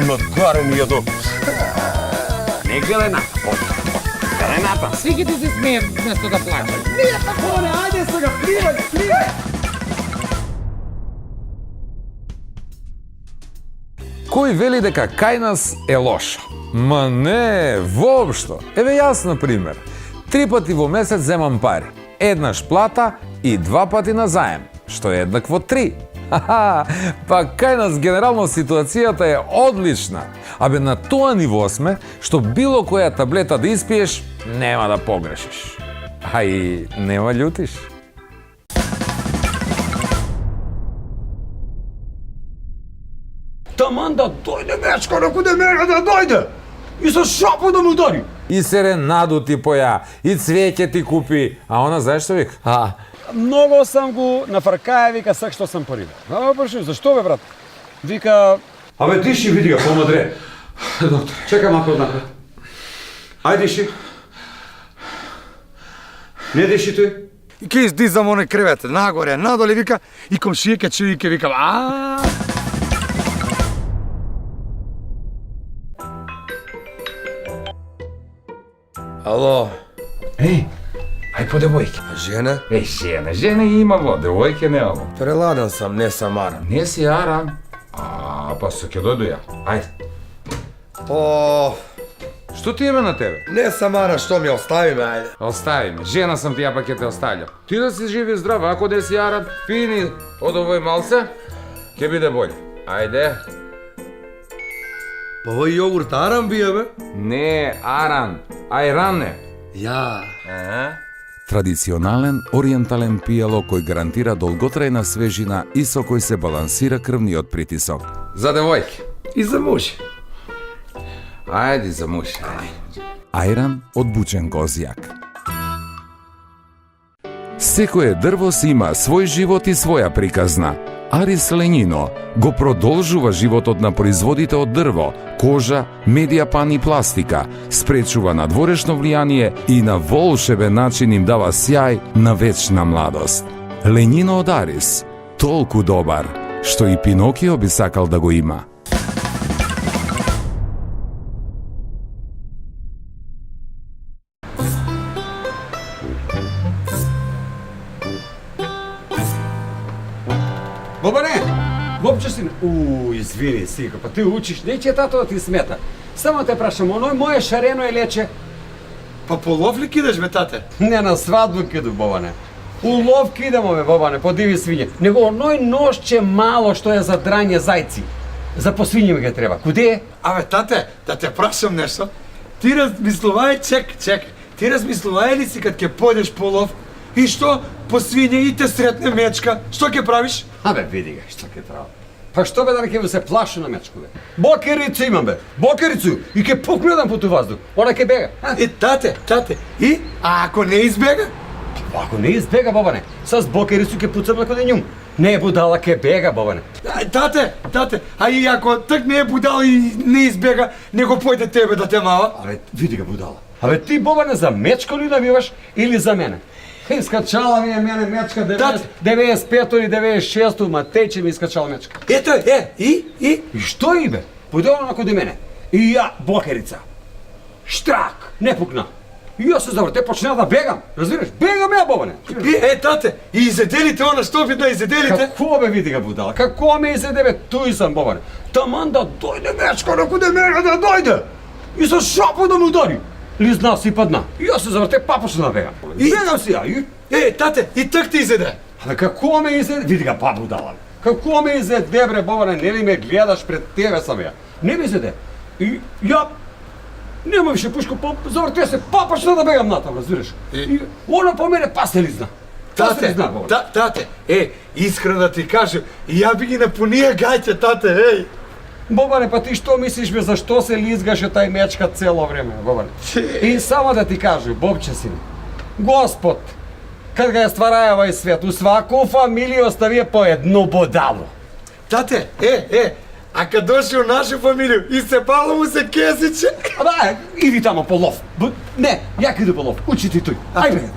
Накарани едно. Не Галената, Галената. Сви ти се смеят вместо да плачат. Не, тако не, ајде сега, пливај. Кој вели дека кај нас е лошо? Ма не, воопшто. Еве јас, на пример, 3 пати во месец земам пари. Еднаш плата и 2 пати на заем, што е еднакво 3. Ха-ха, па кај нас генерално ситуацијата е одлична. Абе на тоа ниво сме, што било која таблета да испиеш, нема да погрешиш. А и нема љутиш. Таман да дојде мечка, накуде мене да дојде. И со шапа да му удари. И серенаду ти поја, и цвеќе ти купи, а она знаеш што вика? Много сам го нафркаја, вика, сак што сам пари. Праши, зашто бе, брат? Вика... Абе, диши, види ga, помадре. Доктор. Чекай малко однапред. Ајде, диши. Не диши тој. И ке издизам оној кревет, нагоре, надоле, вика, и комшијке чујке, вика, Ало, Еј, ај по девојке. жена? Жена имаво, девојке немаво. Преладен сам, не сам арам. Не си арам. Па се ќе дојду ја. Ајде. О, Што ти има на тебе? не сам арам, што ми остави ме, ајде. Остави ме, жена сам ти ја па ќе те оставljam. Ти да си живи здрав, ако не си арам, пини од овој малце, ќе биде болje. Ајде. Па овој јогурт арам бија, бе? Не, аран, ајране. Ја. Традиционален ориентален пијало кој гарантира долготрајна свежина и со кој се балансира крвниот притисок. За девојки. И за муж. Ајде за муж. Ајран од бучен козјак. Секое дрво си има свој живот и своја приказна. Арис Ленино го продолжува животот на производите од дрво, кожа, медијапан и пластика, спречува надворешно влијание и на волшебен начин им дава сјај на вечна младост. Ленино од Арис, толку добар, што и Пинокио би сакал да го има. Бобане, вопче си... извини, сика, па ти учиш, не че тато да ти смета. Само те прашам, оној моje шарено е лече? Па по лов ли кидаш, бе, тате? Не, на свадбу киду, Бобане. У лов кидamo, бе, Бобане, по диви свиње. Него оној ношче мало што е за драње зајци. За по свиње ми га треба. Куде е? Абе, тате, да те прашам нешто. Ти размислувај, чек. Ти размислувај ли си кад ќе појдеш по лов и што по свиње и те сретне мечка, што ќе правиш? Абе, види га, што ќе треба. Па што бе да ќе му се плашу на мечкове? Бокерицу имам, бе, бокерицу, и ќе погледам по тој воздух. Она ќе бега. И тате, и? А ако не избега? Па ако не избега, Бобане, с бокерицу ќе пуцам на коде njum. Не е будала, ќе бега, Бобане. Тате, а и ако так не е будал и не избега, него појде тебе да те мава? Абе, види га будала. Абе, ти, Бобане, за мечко ли навиваш или за мене? Искачала ми е мене мечка 95 или 96, ма тече ми искачала мечка. Ето, и? И што и бе? Појде на коде мене. И ја, бокерица. Штрак, не пукна. И јас се заврте, почнеа да бегам. Разбираш? Бегам ја, Бобане. Тате, и изеделите она што видна изеделите? Како бе, види га будала? Како ме изеде, бе? Туј сам, Бобане. Таман да дојде мечка, на коде мене да дојде. И со шапа да му удари. Лизна си падна. И јас се заврте, па почна да бегам. Бегам си ја. Тате, и так ти изеде. Абе, како ме изеде? Види га, па будала. Како ме изеде, бре, Бобане, не ли ме гледаш пред тебе сам ја? Не ме изеде. И ја нема више пушко, заврте се, па почна да бегам натам, разбираш? И она по мене па се лизна. Тате, искрено да ти кажем, ја би ги напунија гајте, тате, Бобане, па ти што мислиш, бе, зашто се лизгаше тај мечка цело време, Бобане? И само да ти кажу, Бобче сине, Господ, кад га ја ствараја овој свет, у сваку фамилија оставија по едно бодало. Тате, а кад доши у нашу фамилiju и се пало му се кезиче. Абе, иди тамо по лов. Не, ја иду по лов. Учи ти тој. Ајде.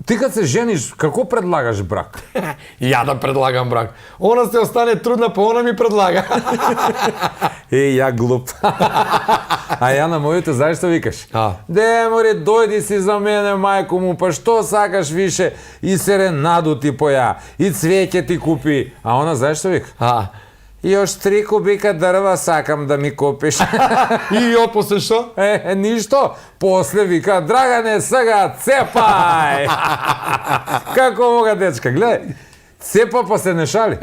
Ти kad се жениш, како предлагаш брак? Ja da predlagam brak. Ona se ostane trudna, pa ona mi predlaga. Ја глуп. А ја на мојуто, знаеш што викаш? А. Де, море, дојди си за мене, мајко му, па што сакаш више? И серенаду ти поја, и цвеќе ти купи. А она, знаеш што вика? A, Још 3 кубика дрва сакам да ми купиш. i otposle što? Ништо. После вика, Драгане, сега цепај! Како мога, дечка, гледај. Цепа па се не шали.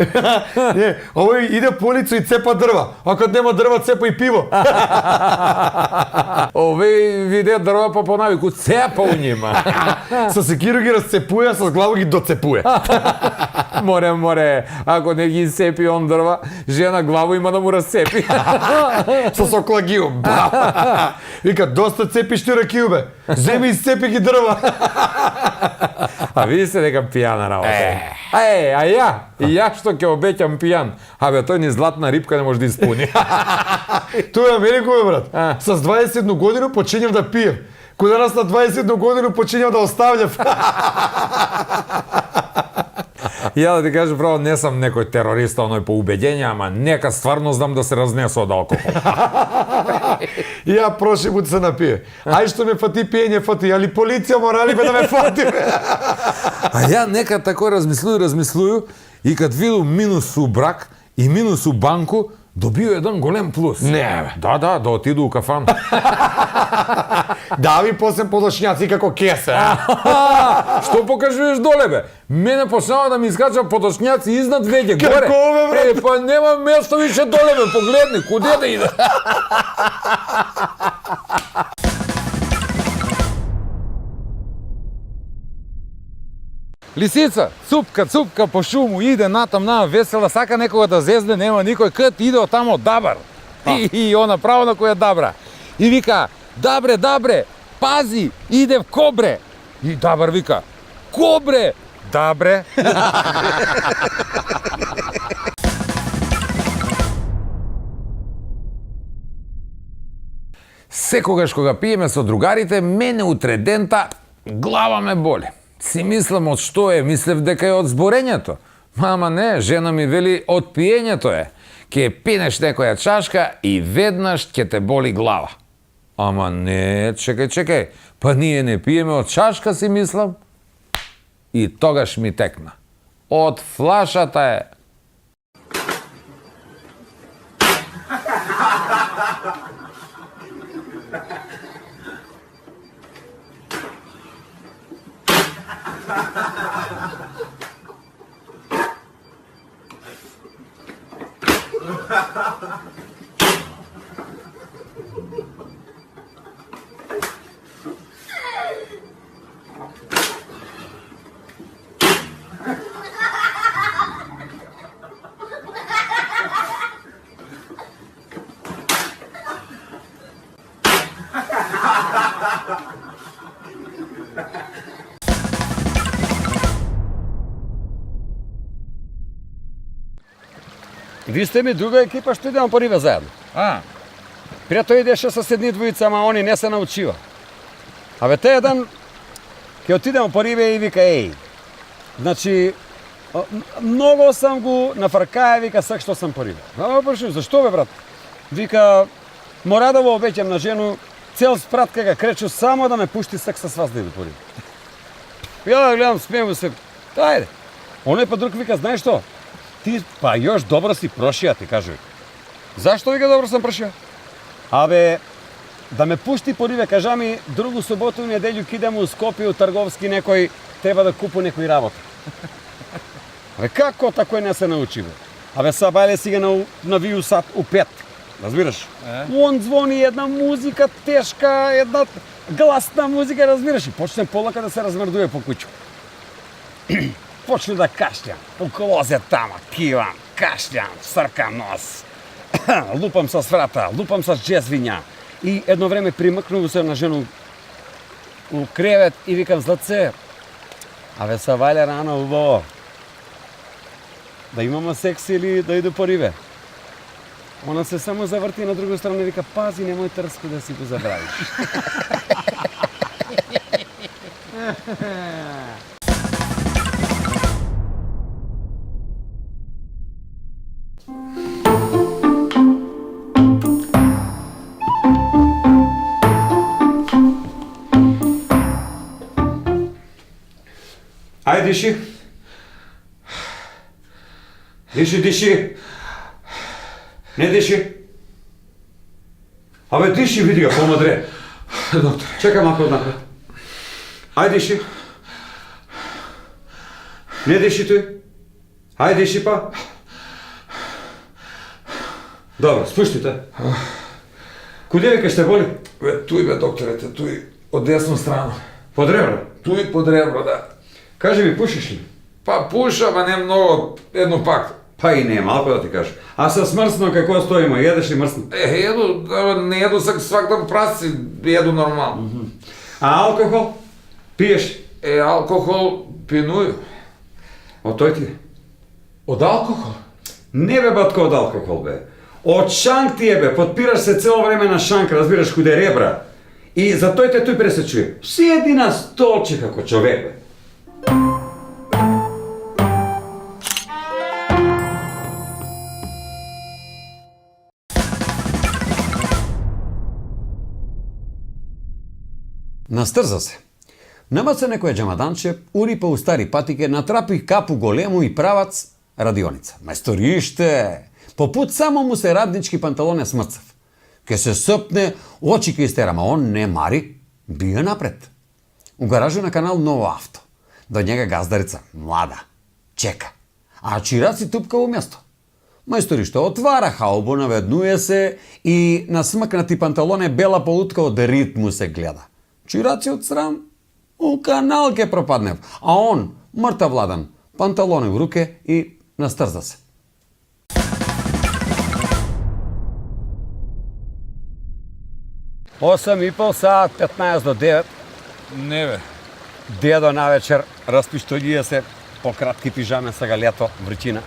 Nie, ovo ide po ulicu i cepa drva. A kad nema drva, cepa i pivo. Овој видео дрва па по навику цепа у нима. Sa sekiru gi rascepuje, a sa s glavu gi docepuje. Море, ако не ги сепи он дрва, жена главу има да му разцепи. Sa soklagiju. Vika, dosta cepiš ti rakiju, be. Zemi i cepi gi drva. А види се дека пијана работа. А ја што ќе обеќам пијан. Абе, тој ни златна рибка не може да испуни. To je Ameriko, be, brat. Sa 21 godinu počinjem da pijem. Kod danas na 21 godinu počinjem da ostavljam. Ја да ти кажам право, не сам некој терориста оној по убедење, ама нека стварно знам да се разнесу од алкохол. I ja prošli put se napije. Aj što me fati pijenje, fati, ali policija morali be da me fati. А ја нека тако размислую и кад виду минус у брак и минус у банку, добио еден голем плюс. Не, бе. Да отиду у кафан. Da vi posem podošnjaci kako kese. Што покажуваш доле, бе? Мене почнава да ми искача подошњаци изнад веќе горе. Како, бе, брат? Па нема место више доле, бе, погледни, куде да иде? Лисица, цупка по шуму, иде натам весела, сака некога да зезне, нема никој, кът иде отамо дабар. И она право на која дабра. И вика, дабре, пази, иде в кобре. И дабар вика, кобре, дабре. Секогаш кога пиеме со другарите, мене утре дента глава ме боли. Си мислам од што е, мислев дека е од зборењето. Мама не, жена ми вели од пиењето е. Ке пинеш некоја чашка и веднаш ќе те боли глава. Ама не, чекај, па ние не пиеме од чашка, си мислам. И тогаш ми текна. Од флашата е. Ви сте ми друга екипа што идемо по риве заедно. Пријато идеше со седни двојица, ама они не се научива. Абе, те еден ќе отидемо по риве и вика, еј, значи, многу сам го нафркаја, вика, сак што сам по риве. Ама прашувам, зашто бе, брат? Вика, мора да го обеќам на жену, цел спрат кога кречу, само да ме пушти сак со вас да иде по риве. Ја гледам, смејам се, ајде. Оној па друг вика, знаеш што? Ти, па још добро си прошија, ти кажу. Зашто вика добро сам прошија? Абе, да ме пушти по риве, кажа ми, другу суботу и неделју кидемо у Скопје, у Трговски, некој треба да купу некој работа. Абе, како такој не се научи, бе? Абе, сабајле си ga навiju сат у 5, разбираш? Он звони една музика тешка, една гласна музика, разбираш? И почне полака да се размрдува по куќу. Почне да кашлям, по клозет тама, кивам, кашлям, сркам нос, лупам с врата, лупам с джезвиња. И едно време примакнувам се на жену у кревет и викам, златце, абе са ваља рано убаво, да имаме секс или да иду по риве. Она се само заврти на друга страна и вика, пази, немој трско да си го забравиш. Ајде, диши. Диши. Не диши. Абе, диши, види го, помадре. Доктор. Чекай малко однапред. Ајде, диши. Не диши тој. Ајде, диши па. Добро, спуштите. Куде викаш те боли? Туј бе, докторете, туј од десна страна. Под ребра. Туј под ребро, да. Кажи ми, пушиш ли? Па пуша, ба не многу, едно пак. Па и не, малко да ти кажа. А со смрсно како стоимо, едеш ли мрсно? Еду, не еду свак ден прасци, еду нормално. А алкохол? Пиеш? Алкохол пинуju. Од тој ти е? Од алкохол? Не бе, батко, од алкохол, бе. Од шанк ти е, бе. Подпираш се цело време на шанк, разбираш, куде ребра. И за тој те тој пресечуе. Седи на столче како човек, бе. Настрза се. Намаца некој джамаданче, ури па у стари патике, натрапи капу голему и правац радионица. Мајсториšte! По пут само му се раднички панталоне смрцав. Ке се сопне, очи ке истера, ма он не мари, бие напред. У гаражу на канал ново авто. До njega газдарица, млада, чека. А чираци тупка у место. Мајсториšte отвара хаубо, наведнуе се и на смакнати панталоне бела полутка од ритму се гледа. Чираци од срам, у канал ке пропаднев, а он, мртав ладан, панталони у руке и настрза се. Осам и пол саат, 15 до 9. Не бе. Дедо навечер распиштоljuje се по кратки пижаме, сега лето, врчина.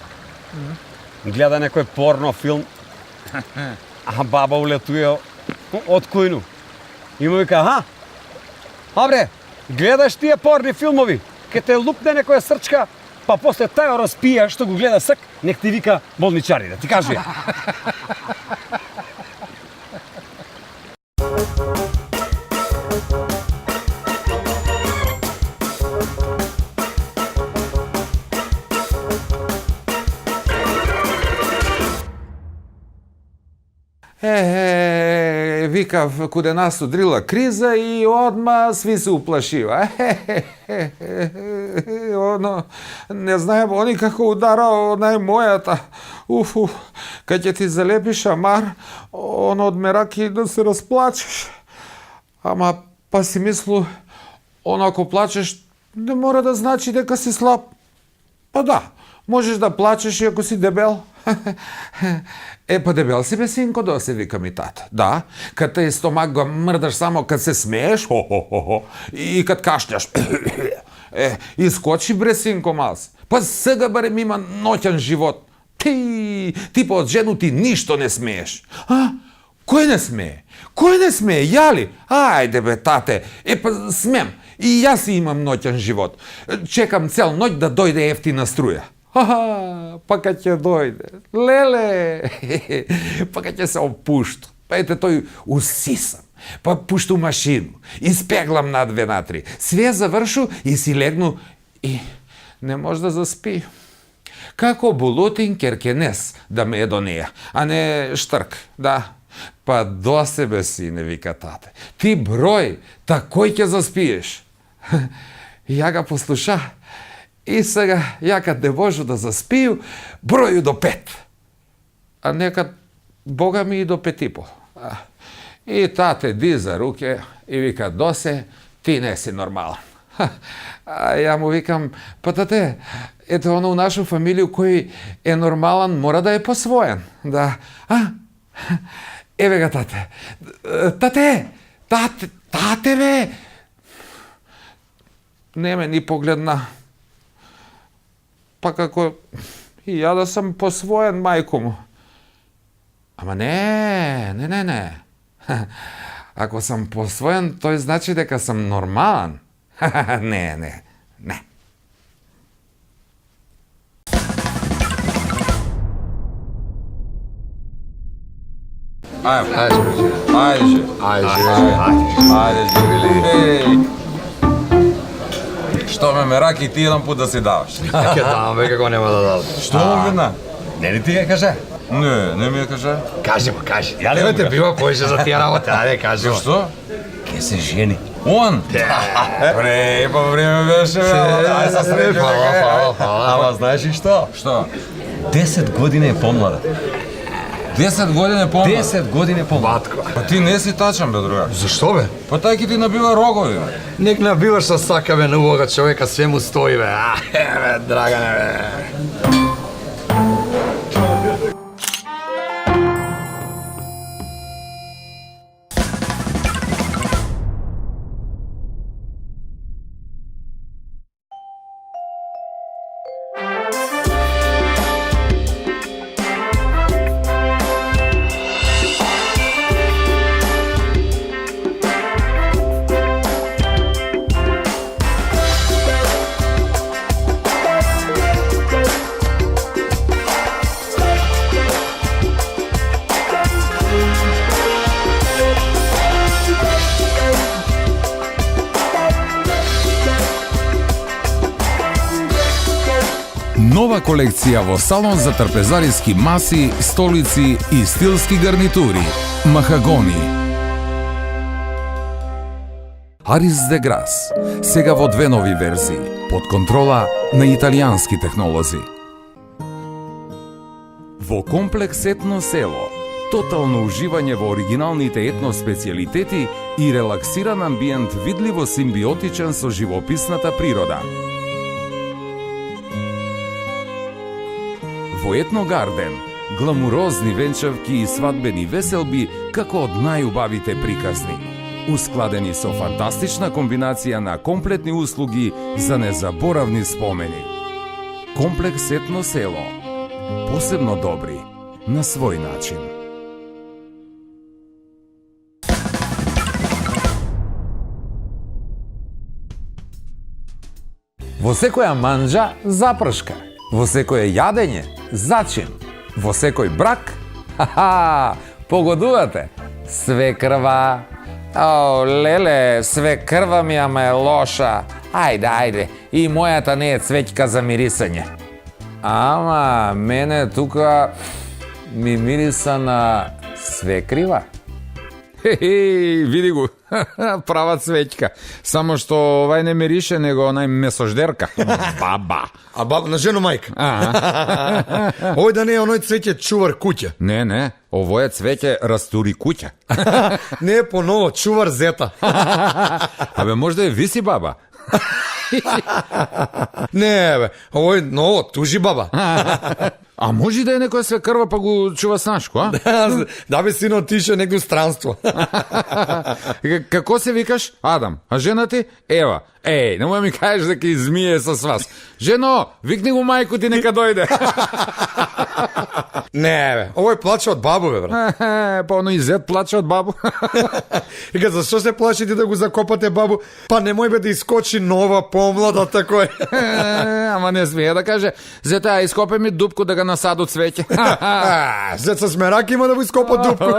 Гледа некој порно филм, а баба улетуе од кујну. И му вика, аха, абре, гледаш тие порни филмови, ке те лупне некоја срчка, па после тај распија што го гледа сак, нек ти вика болничари, да ти кажу ја. Викав, куде нас удрила криза и одма сви се уплашива. Оно, не знаем, они како удара онај мојата. Кај ќе ти залепи шамар, оно од мераки да се расплачеш. Ама, па си мислу, оно ако плачеш, не мора да значи дека си слаб. Па да, можеш да плачеш и ако си дебел. Па дебел си бе, синко, да се вика ми тата. Да, кад тај стомак го мрдаш само кад се смееш, и кад кашляш. Искочи бре, синко, малс. Па сега барем има ноќен живот. Ти па од жену ти ништо не смееш. Кој не смее? Кој не смее? Ја ли? Ајде бе, тате. Па смем. И јас имам ноќен живот. Чекам цел ноќ да дојде ефтина струја. Па кај ќе дојде, леле, па кај ќе се опушто, па ете тој усисам, па пушту машину, испеглам на 2 на 3, све завршу и си легну и не може да заспи. Како булутин керкенес да ме е до неја, а не штрк, да. Па до себе си, не вика тате. Ти број, такој ќе заспиеш. Ја га послуша. И сега, ја кад не можу да заспiju, броју до 5. А некад, Бога ми и до 5,5. И тате диза руке и вика, Досе, ти не си нормален. А ја му викам, па тате, ето оно у нашу фамилiju кој е нормален, мора да е посвоен. Да. Еве га тате. Тате бе! Не ме ни погледна. Па како и ја да сам посвоен, мајко му. Ама не. Ако сам посвоен, тој значи дека сам нормален. Не. Ајде, живели. Што ме мераки ти еден пут да си даваш? Ке давам, бе, како нема да дадам. Што видна? Не ли ти ја каже? Не ми ја кажа. Кажи му, кажи. Ја не те бива поише за тие работи, ајде, кажи му. Што? Ке се жени. Он? Бре, по време беше, бе, ај са среќа. Фала. Ама знаеш ли што? Што? 10 години е помлада. 10 години помлад. 10 години помлад. Па ти не си тачан, бе, другар. Зашто, бе? Па тај ки ти набива рогови, бе. Нек набиваш со сака, бе, на улога човека, све му стои, бе. Бе, Драгане, бе. Нова колекција во салон за трпезариски маси, столици и стилски гарнитури. Махагони. Арис де Грас. Сега во 2 нови верзии, под контрола на италијански технолози. Во комплекс Етно село, тотално уживање во оригиналните етно специјалитети и релаксиран амбиент видливо симбиотичен со живописната природа. Во Етно Гарден, гламурозни венчавки и свадбени веселби како од најубавите приказни. Ускладени со фантастична комбинација на комплетни услуги за незаборавни спомени. Комплекс Етно село. Посебно добри на свој начин. Во секоја манџа запршка. Во секое јадење, зачин. Во секој брак, погодувате. Свекрва. О, леле, свекрва ми ама е лоша. Ајде, и мојата не е цвеќка за мирисање. Ама, мене тука ми мириса на свекрива. Види го, права цвеќка. Само што овај не мирише, него онај месождерка. Баба. А баба на жено мајка. Ој да не е оној цвеќе чувар куќа. Не, ово е цвеќе растури куќа. Не е поново, чувар зета. Абе, можда е виси баба. Не, бе, овој ново, тужи баба. А може да е некоја свекрва па го чува Снашко, а? Да бе, сино, отише некој странство. Како се викаш? Адам. А жена ти? Ева. Еј, немој ми кажеш дека измие со вас. Жено, викни го мајку ти нека дојде. Не, бе, овој плаче од бабу, бе, брат. Па оно и зет плаче од бабу. Ика, зашто се плашите да го закопате бабу? Па немој бе да искочи нова, помлада, такој. Ама не смее да каже, зете, а ископе ми дупку да ga насаду цвеќе. Зет со смерак има да го ископа дупку.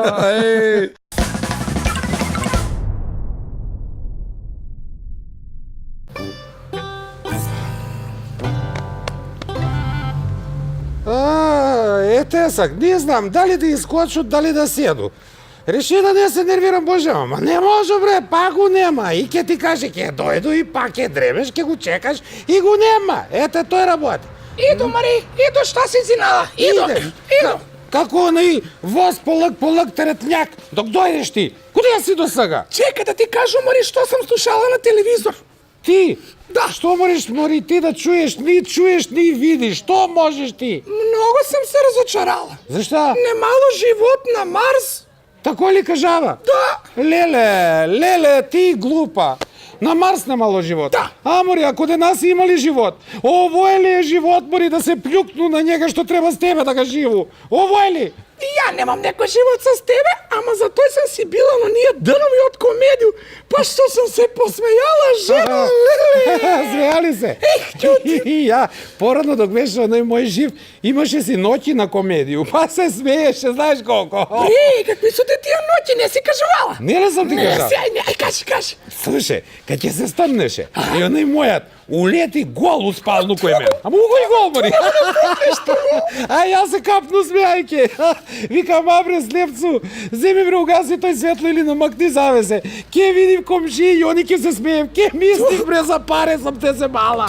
Тесак, не знам дали да искочат, дали да седу. Реши да не се нервирам, Боже, ама не може, бре, пак го нема. И ке ти каже, ке дојду и пак ке дремеш, ке го чекаш и го нема. Ете, тој работи. Иду, Мари, иду, šta si zinala? Иду. Како онај воз полак теретњак, док дојдеш ти. Куде си до сега? Чекай да ти кажу, Мари, што сам слушала на телевизор. Ти? Да. Што можеш, Мари, ти да чуеш, ни видиш? Што можеш ти? Много съм се разочарала. Зашта? Немало живот на Марс. Тако ли кажава? Да. Леле, ти глупа. На Марс немало живот. Да. Мори, ако де нас имали живот, овој ли е живот, Мори, да се плюкну на njega што треба с тебе да ga живу? Овој ли? И ја немам некој живот с тебе, ама за тој сам си била на ние дънови од комедију, па што сам се посмејала, жена. Смејали се? И ја, порано док беше оној мој жив, имаше си ноќи на комедију, па се смееше, знаеш колко. Какви су те тие ноќи, не си кажувала? Не сам ти кажа. Не, ај Кажи. Слушай, kad ќе се стъмнеше, и оној мојат улети гол успалну кој мен. Ама кој гол, мари? А јас се капну смејајке. Викам, абре, слепцу, земи бре, угаси тој светло или намакни завесе. Ке видим комши и они ке се смеем. Ке мислих, бре, за паре сам те се мала.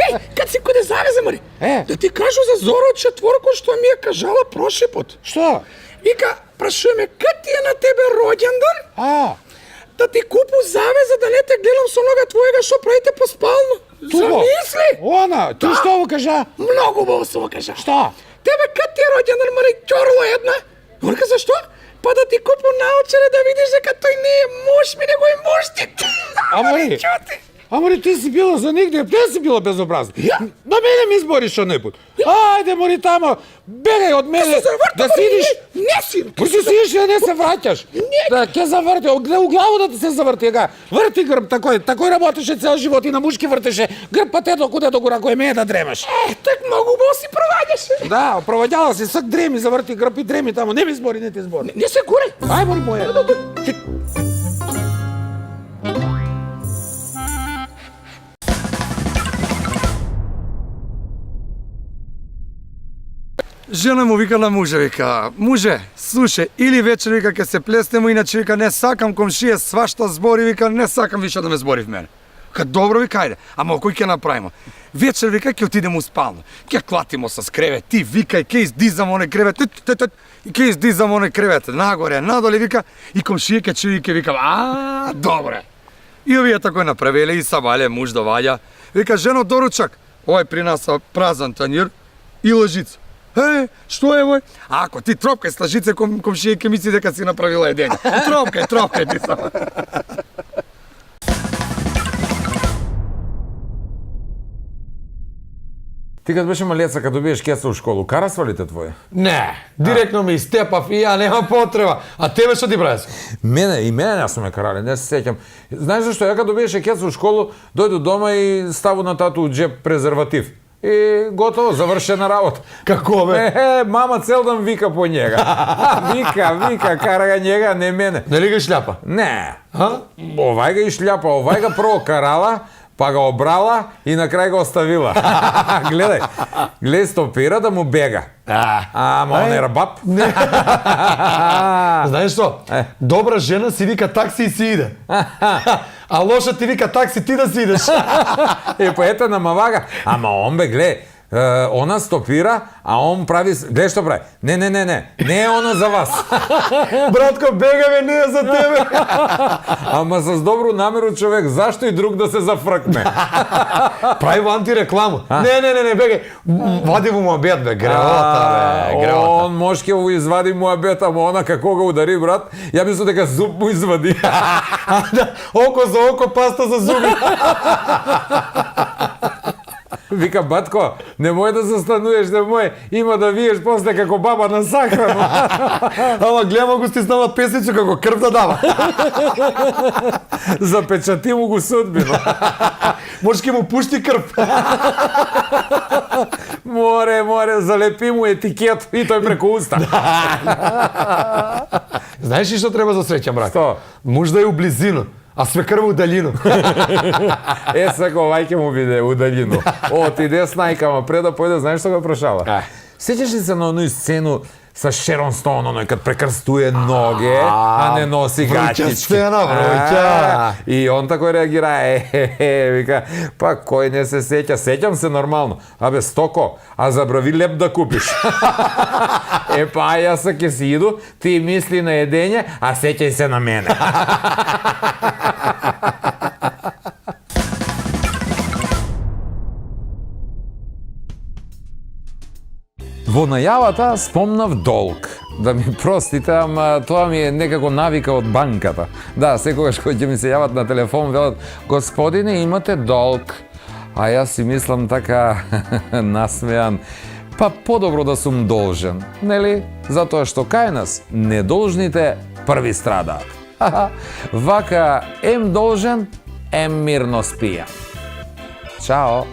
Ей, kad si kod zaveze, Mari, da ti kažu za Zoru četvorku što mi je kažala prošli put. Што? Vika, prašuje me, kad ti je na tebe rođendan, А, da ti kupu zaveze da ne te gledam s onoga tvojega što pravite po spalnu. Zamisli? Она, ти што го кажа? Mnogo ovo se ovo kaža. Што? Tebe kad ti je rođendan, Mari, čorlo jedna? Orka, zašto? Pa da ti kupu naočare da vidiš da kad to i nije muž mi, nego je muštit. Амари, Čuti. Амари, ти си била за нигде, де си била безобразна? Ја? На мене ми избориш оној пут. Ајде, Мари, тамо, бегај од мене, да сидиш. Не си. Кој си сидиш и да не се враќаш? Да, ке заврти, у главу да ти се заврти, ега. Врти грб, такој работеше цел живот и на мушки вртеше. Грб па тето куде до гора кој ме да дремеш. Так много убаво си провадяше. Да, проваѓала си, сак дреми, заврти грб и дреми тамо. Не ми збори, не ти збори. Не се гуре. Ај, Мари, моја. Жена му вика на мужа, вика, муже, слушай, или вечер, вика, ке се плеснемо, иначе, вика, не сакам комшија свашта збори, вика, не сакам више да ме збори в мене. Ка добро, вика, ајде, ама кој ќе направимо? Вечер, вика, ќе отидемо у спалну, ќе клатимо со кревет, ти викај, ќе издизамо оној кревет, и ќе издизамо оној кревет, нагоре, надоле, вика, и комшија ќе чуи, ќе вика, а, добре. И овие тако направиле, и Савале, муж до Ваља, вика, жено, доручак, овај при нас празан танјир и лъжица. Што е, вој? Ако ти тропкај с лъжице, комшија ќе мисли дека си направила едење. Тропкај ти само. Ти кад беше малеца, кад добиеш кеца у школу, кара свалите твоје? Не, директно ме истепав и ја нема потреба. А тебе што ти правиш? Мене не су ме карале, не се сеќам. Знаеш зашто? Ја кад добиеше кеца у школу, дојду дома и ставу на тату у джеб презерватив. И готово, завршена работа. Како бе? Мама цел ден вика по njega. Вика, кара га njega, не мене. Нели го шљапа? Не. А? Овај га и шљапа, овај га прво карала, па ga обрала и на крај го оставила. Гледај, стопира да му бега. Ама он е рабап. Знаеш што? Добра жена си вика такси и си иде. А лоша ти вика такси ти да си идеш. И поета на мавага. Ама он бе, гледај, она стопира, а он прави... Гледај што прави? Не е оно за вас. Братко, бегаме, не е за тебе. Ама с добру намеру човек, зашто и друг да се зафркне? Прави во антирекламу. Не, бегај. Вади му муабет, бе, греота, бе, греота. Он можке му извади муабет, ама она како го удари, брат, ја мислам дека зуб му извади. Око за око, паста за зуби. Вика, батко, немој да застануеш, немој, има да виеш после како баба на сахрану. Ама гледамо го стиснава песницу како крв да дава. Запечати му го судбину. Може ке му пушти крв. Море, залепи му етикет и тој преку уста. Знаеш ли што треба за среќа, брат? Што? Муж да е у близину, а свекрва у далину. Сако, овај ќе му биде у далину. Отиде с најкама, пред да појде, знаеш што го прошава? Сеќаш ли се на оној сцену sa Sharon Stone, оној kad prekrstuje noge, a ne nosi gaćičke. Scena, vruća. I on tako reagira, vika, pa koji ne se seća, sećam se normalno, abe stoko, a zabravi lep da kupiš. Pa ja sa ke si idu, ti misli na jedenje, a sećaj se na mene. Во најавата спомнав долг. Да ми простите, ама тоа ми е некако навика од банката. Да, секогаш кој ќе ми се јават на телефон, велат, господине, имате долг. А јас си мислам така насмеан, па подобро да сум должен, нели? Затоа што кај нас недолжните први страдаат. Вака, ем должен, ем мирно спија. Чао.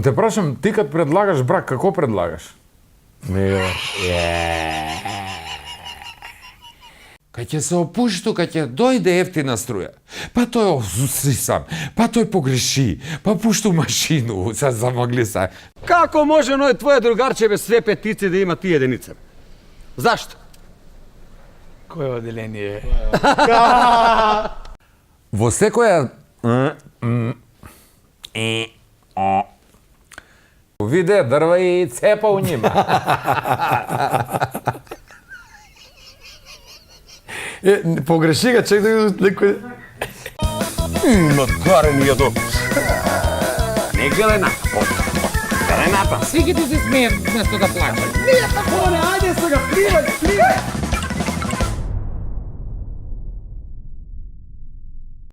Те прашам, ти кад предлагаш брак, како предлагаш? Кај ќе се опушто, кај ќе дојде ефтина струја. Па тој сам, па тој погреши, па пушту машину, се замогли се. Како може оној твое другарче без све петици да има тие единица? Зашто? Кој оделение? Во секоја виде дрва и цепа у нима. Погреши га, чек да видам некој... Нагарени јадо. Не гледај на. Гледај на. Сите ти се смеят вместо да плачат. Ајде сега, кривај!